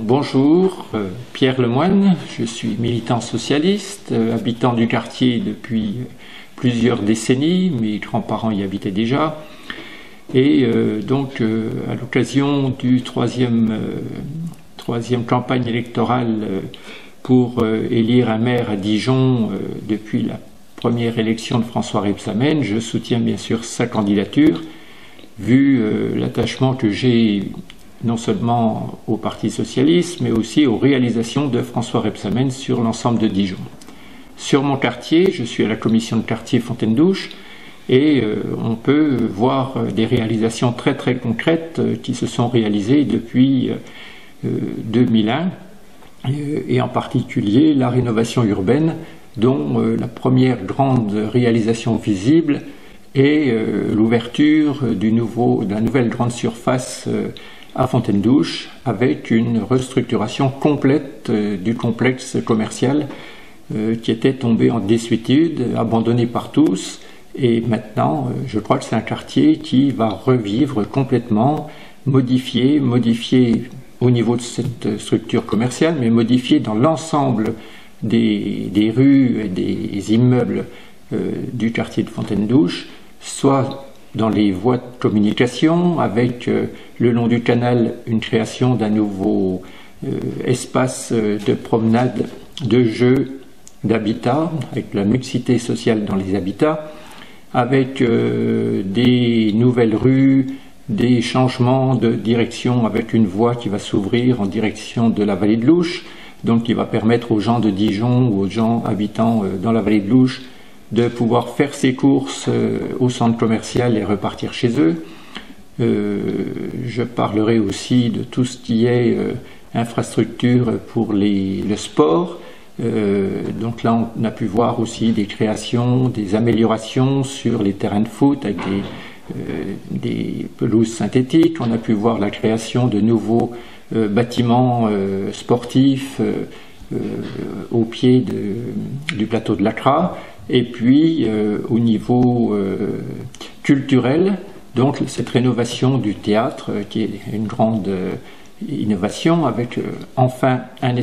Bonjour, Pierre Lemoine, je suis militant socialiste, habitant du quartier depuis plusieurs décennies, mes grands-parents y habitaient déjà. Et à l'occasion du troisième campagne électorale pour élire un maire à Dijon depuis la première élection de François Rebsamen, je soutiens bien sûr sa candidature, vu l'attachement que j'ai non seulement au Parti socialiste, mais aussi aux réalisations de François Rebsamen sur l'ensemble de Dijon. Sur mon quartier, je suis à la commission de quartier Fontaine-Douche, et on peut voir des réalisations très très concrètes qui se sont réalisées depuis 2001, et en particulier la rénovation urbaine, dont la première grande réalisation visible est l'ouverture de la nouvelle grande surface à Fontaine-Douche, avec une restructuration complète du complexe commercial qui était tombé en désuétude, abandonné par tous. Et maintenant, je crois que c'est un quartier qui va revivre complètement, modifié au niveau de cette structure commerciale, mais modifié dans l'ensemble des rues et des immeubles du quartier de Fontaine-Douche, soit dans les voies de communication, avec le long du canal une création d'un nouveau espace de promenade, de jeux, d'habitat, avec la mixité sociale dans les habitats, avec des nouvelles rues, des changements de direction avec une voie qui va s'ouvrir en direction de la vallée de l'Ouche, donc qui va permettre aux gens de Dijon ou aux gens habitant dans la vallée de l'Ouche de pouvoir faire ses courses au centre commercial et repartir chez eux. Je parlerai aussi de tout ce qui est infrastructure pour le sport. Donc là, on a pu voir aussi des créations, des améliorations sur les terrains de foot avec des pelouses synthétiques. On a pu voir la création de nouveaux bâtiments sportifs au pied du plateau de l'Accra. Et puis au niveau culturel, donc cette rénovation du théâtre qui est une grande innovation, avec enfin un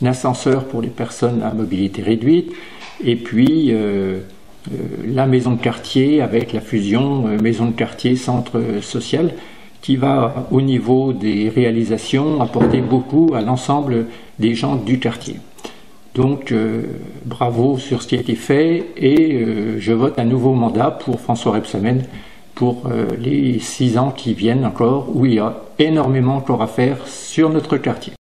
ascenseur pour les personnes à mobilité réduite, et puis la maison de quartier avec la fusion maison de quartier centre social, qui va au niveau des réalisations apporter beaucoup à l'ensemble des gens du quartier. Donc bravo sur ce qui a été fait, et je vote un nouveau mandat pour François Rebsamen pour les 6 ans qui viennent encore, où il y a énormément encore à faire sur notre quartier.